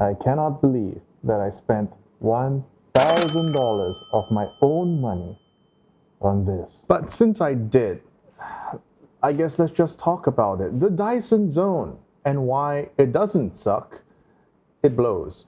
I cannot believe that I spent $1,000 of my own money on this. But since I did, I guess let's just talk about it. The Dyson Zone and why it doesn't suck, it blows.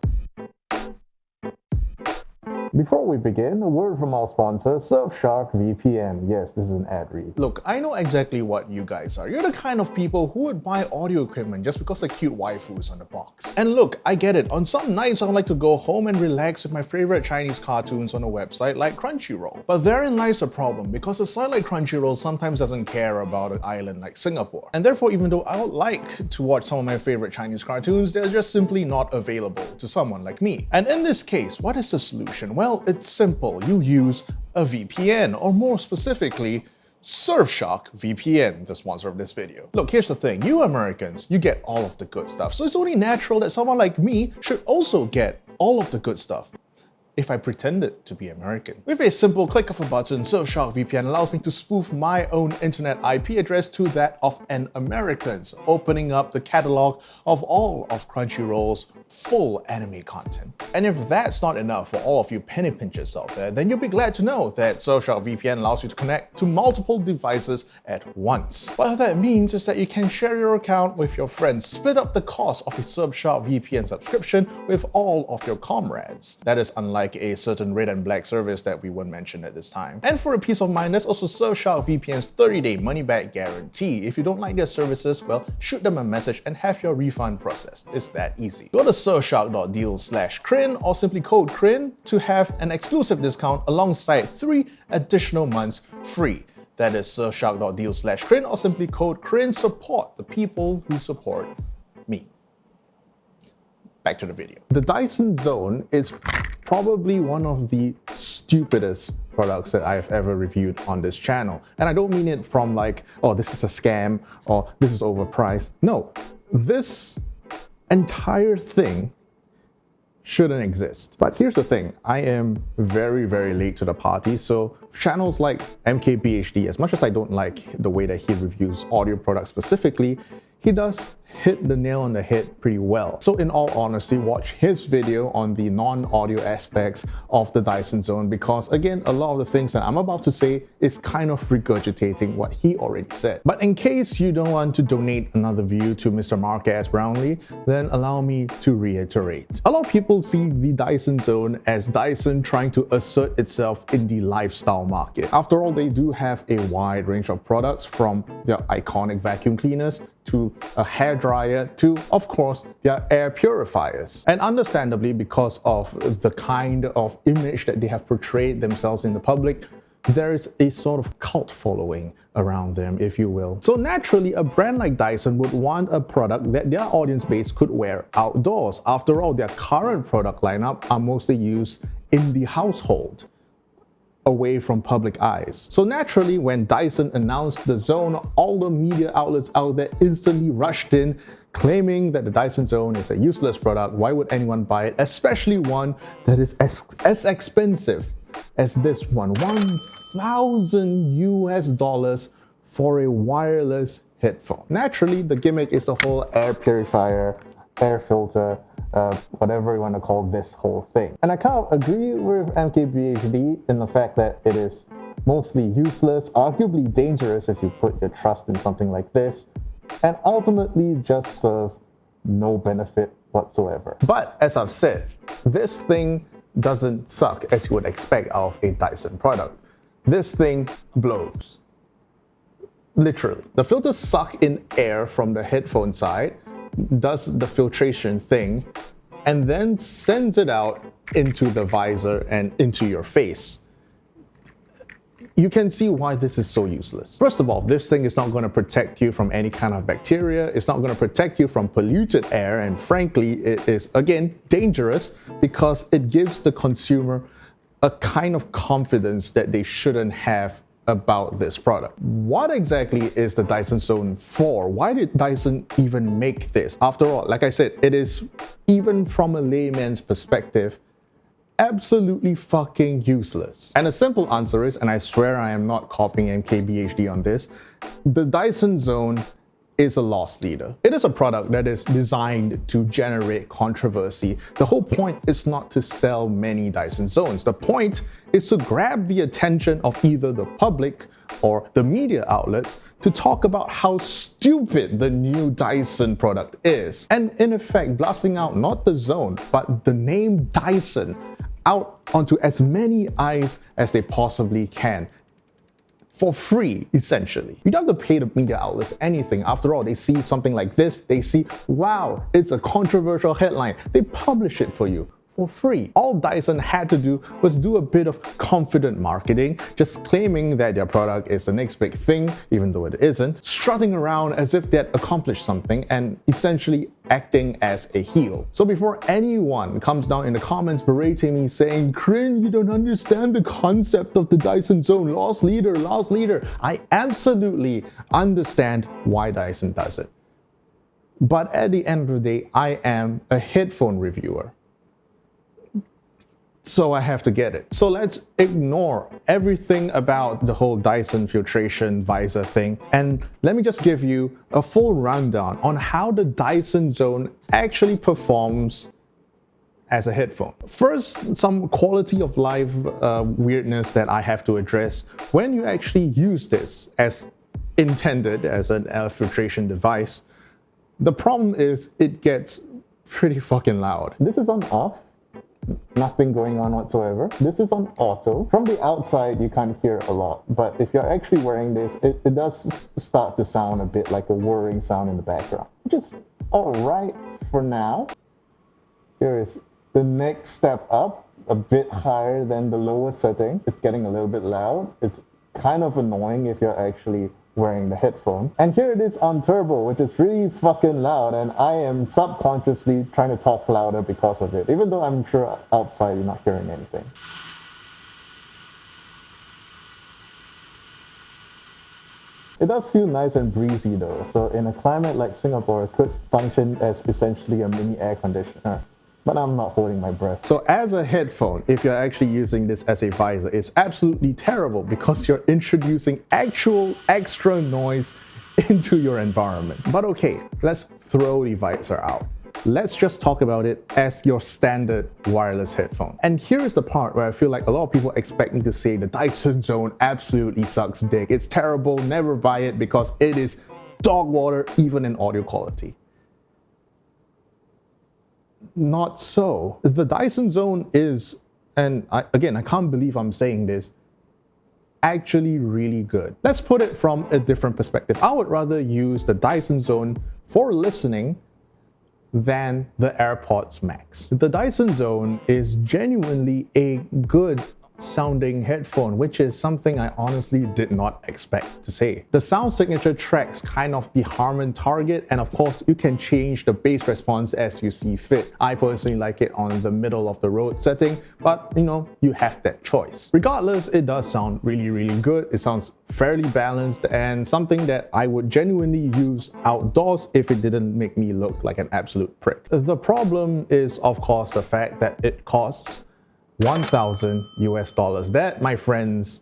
Before we begin, a word from our sponsor, Surfshark VPN. Yes, this is an ad read. Look, I know exactly what you guys are. You're the kind of people who would buy audio equipment just because of cute waifus on the box. And look, I get it. On some nights, I would like to go home and relax with my favorite Chinese cartoons on a website like Crunchyroll. But therein lies a problem, because a site like Crunchyroll sometimes doesn't care about an island like Singapore. And therefore, even though I would like to watch some of my favorite Chinese cartoons, they're just simply not available to someone like me. And in this case, what is the solution? Well, it's simple. You use a VPN, or more specifically, Surfshark VPN, the sponsor of this video. Look, here's the thing. You Americans, you get all of the good stuff. So it's only natural that someone like me should also get all of the good stuff, if I pretended to be American. With a simple click of a button, Surfshark VPN allows me to spoof my own internet IP address to that of an American's, opening up the catalog of all of Crunchyroll's full anime content. And if that's not enough for all of you penny pinchers out there, then you'll be glad to know that Surfshark VPN allows you to connect to multiple devices at once. What that means is that you can share your account with your friends, split up the cost of a Surfshark VPN subscription with all of your comrades. That is unlike a certain red and black service that we won't mention at this time. And for a peace of mind, there's also Surfshark VPN's 30-day money-back guarantee. If you don't like their services, well, shoot them a message and have your refund processed. It's that easy. Go to surfshark.deal/crin or simply code CRIN to have an exclusive discount alongside 3 additional months free. That is surfshark.deal/crin or simply code CRIN. Support the people who support me. Back to the video. The Dyson Zone is probably one of the stupidest products that I've ever reviewed on this channel. And I don't mean it from like, oh, this is a scam or this is overpriced. No, this entire thing shouldn't exist. But here's the thing, I am very, very late to the party. So channels like MKBHD, as much as I don't like the way that he reviews audio products specifically, he does hit the nail on the head pretty well. So in all honesty, watch his video on the non-audio aspects of the Dyson Zone, because again, a lot of the things that I'm about to say is kind of regurgitating what he already said. But in case you don't want to donate another view to Mr. Marquez Brownlee, then allow me to reiterate. A lot of people see the Dyson Zone as Dyson trying to assert itself in the lifestyle market. After all, they do have a wide range of products, from their iconic vacuum cleaners to a hairdryer to, of course, their air purifiers. And understandably, because of the kind of image that they have portrayed themselves in the public, there is a sort of cult following around them, if you will. So naturally, a brand like Dyson would want a product that their audience base could wear outdoors. After all, their current product lineup are mostly used in the household, away from public eyes. So naturally, when Dyson announced the Zone, all the media outlets out there instantly rushed in, claiming that the Dyson Zone is a useless product. Why would anyone buy it? Especially one that is as expensive as this one. $1,000 for a wireless headphone. Naturally, the gimmick is the whole air purifier, air filter, whatever you want to call this whole thing. And I kind of agree with MKBHD in the fact that it is mostly useless, arguably dangerous if you put your trust in something like this, and ultimately just serves no benefit whatsoever. But as I've said, this thing doesn't suck as you would expect out of a Dyson product. This thing blows. Literally. The filters suck in air from the headphone side, does the filtration thing, and then sends it out into the visor and into your face. You can see why this is so useless. First of all, this thing is not going to protect you from any kind of bacteria. It's not going to protect you from polluted air. And frankly, it is, again, dangerous because it gives the consumer a kind of confidence that they shouldn't have about this product. What exactly is the Dyson Zone for? Why did Dyson even make this? After all, like I said, it is, even from a layman's perspective, absolutely fucking useless. And the simple answer is, and I swear I am not copying MKBHD on this, the Dyson Zone is a loss leader. It is a product that is designed to generate controversy. The whole point is not to sell many Dyson Zones. The point is to grab the attention of either the public or the media outlets to talk about how stupid the new Dyson product is. And in effect, blasting out not the Zone, but the name Dyson out onto as many eyes as they possibly can. For free, essentially. You don't have to pay the media outlets anything. After all, they see something like this, they see, wow, it's a controversial headline. They publish it for you for free. All Dyson had to do was do a bit of confident marketing, just claiming that their product is the next big thing, even though it isn't, strutting around as if they had accomplished something, and essentially acting as a heel. So before anyone comes down in the comments berating me saying, "Crin, you don't understand the concept of the Dyson Zone, loss leader, I absolutely understand why Dyson does it. But at the end of the day, I am a headphone reviewer. So I have to get it. So let's ignore everything about the whole Dyson filtration visor thing, and let me just give you a full rundown on how the Dyson Zone actually performs as a headphone. First, some quality of life weirdness that I have to address. When you actually use this as intended as an air filtration device, the problem is it gets pretty fucking loud. This is on off. Nothing going on whatsoever. This is on auto. From the outside, you can't hear a lot, but if you're actually wearing this, it does start to sound a bit like a whirring sound in the background, which is all right for now. Here is the next step up, a bit higher than the lower setting. It's getting a little bit loud. It's kind of annoying if you're actually wearing the headphone. And here it is on turbo, which is really fucking loud, and I am subconsciously trying to talk louder because of it, even though I'm sure outside you're not hearing anything. It does feel nice and breezy though, so in a climate like Singapore, it could function as essentially a mini air conditioner. But I'm not holding my breath. So as a headphone, if you're actually using this as a visor, it's absolutely terrible because you're introducing actual extra noise into your environment. But okay, let's throw the visor out. Let's just talk about it as your standard wireless headphone. And here is the part where I feel like a lot of people expect me to say the Dyson Zone absolutely sucks dick. It's terrible, never buy it because it is dog water even in audio quality. Not so. The Dyson Zone is, and I can't believe I'm saying this, actually really good. Let's put it from a different perspective. I would rather use the Dyson Zone for listening than the AirPods Max. The Dyson Zone is genuinely a good sounding headphone, which is something I honestly did not expect to say. The sound signature tracks kind of the Harman target, and of course you can change the bass response as you see fit. I personally like it on the middle of the road setting, but you have that choice. Regardless, it does sound really good. It sounds fairly balanced and something that I would genuinely use outdoors if it didn't make me look like an absolute prick. The problem is of course the fact that it costs $1,000 US. That, my friends,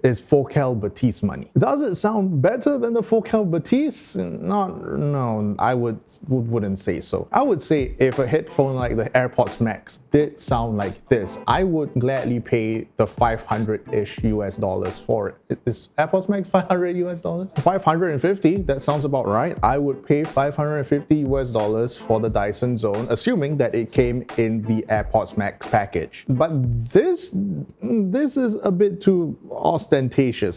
is Focal Batiste money. Does it sound better than the Focal Batiste? No, I wouldn't say so. I would say if a headphone like the AirPods Max did sound like this, I would gladly pay the $500-ish US for it. Is AirPods Max $500 US? $550, that sounds about right. I would pay $550 US for the Dyson Zone, assuming that it came in the AirPods Max package. But this is a bit too ostentatious.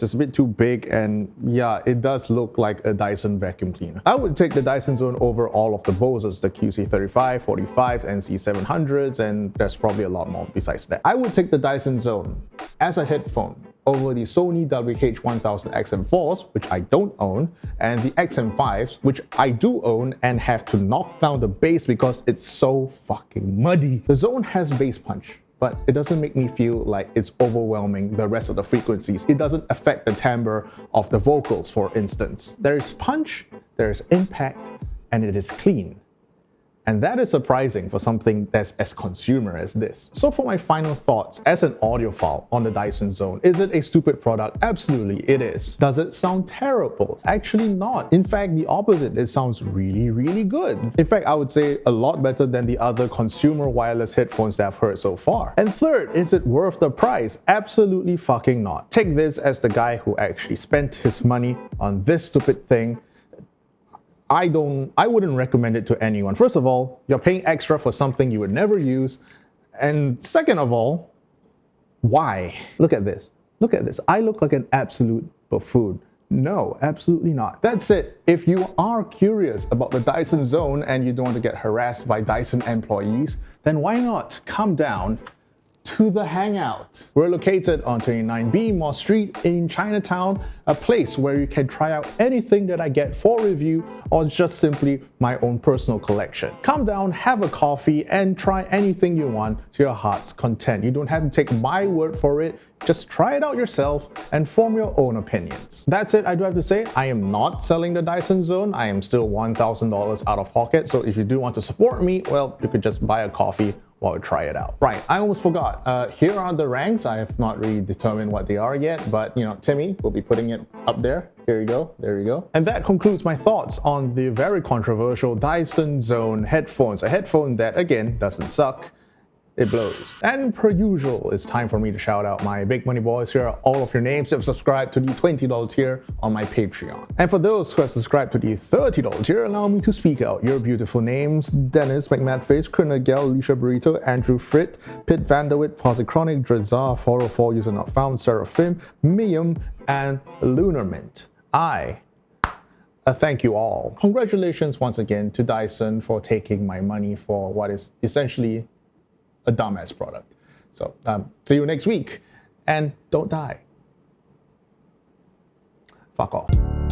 It's a bit too big, and yeah, it does look like a Dyson vacuum cleaner. I would take the Dyson Zone over all of the Boses, the QC35, 45s, NC700s, and there's probably a lot more besides that. I would take the Dyson Zone as a headphone over the Sony UWP-D27 XM4s, which I don't own, and the XM5s, which I do own and have to knock down the bass because it's so fucking muddy. The Zone has bass punch, but it doesn't make me feel like it's overwhelming the rest of the frequencies. It doesn't affect the timbre of the vocals, for instance. There is punch, there is impact, and it is clean. And that is surprising for something that's as consumer as this. So for my final thoughts, as an audiophile on the Dyson Zone, is it a stupid product? Absolutely, it is. Does it sound terrible? Actually not. In fact, the opposite, it sounds really, really good. In fact, I would say a lot better than the other consumer wireless headphones that I've heard so far. And third, is it worth the price? Absolutely fucking not. Take this as the guy who actually spent his money on this stupid thing. I wouldn't recommend it to anyone. First of all, you're paying extra for something you would never use. And second of all, why? Look at this. Look at this. I look like an absolute buffoon. No, absolutely not. That's it. If you are curious about the Dyson Zone and you don't want to get harassed by Dyson employees, then why not come down to the Hangout. We're located on 29B Mosque Street in Chinatown, a place where you can try out anything that I get for review or just simply my own personal collection. Come down, have a coffee, and try anything you want to your heart's content. You don't have to take my word for it. Just try it out yourself and form your own opinions. That's it, I do have to say. I am not selling the Dyson Zone. I am still $1,000 out of pocket. So if you do want to support me, well, you could just buy a coffee while we try it out. Right, I almost forgot. Here are the ranks. I have not really determined what they are yet, but Timmy will be putting it up there. Here you go, there you go. And that concludes my thoughts on the very controversial Dyson Zone headphones. A headphone that, again, doesn't suck. It blows. And per usual, it's time for me to shout out my big money boys. Here are all of your names that have subscribed to the $20 tier on my Patreon. And for those who have subscribed to the $30 tier, allow me to speak out your beautiful names: Dennis, McMadface, crinacle, Alicia Burrito, Andrew Fritt, Pit Vanderwit, Posichronic, Drazar, 404 user not found, Seraphim, Mium, and Lunarmint. Thank you all. Congratulations once again to Dyson for taking my money for what is essentially a dumbass product. So see you next week, and don't die. Fuck off.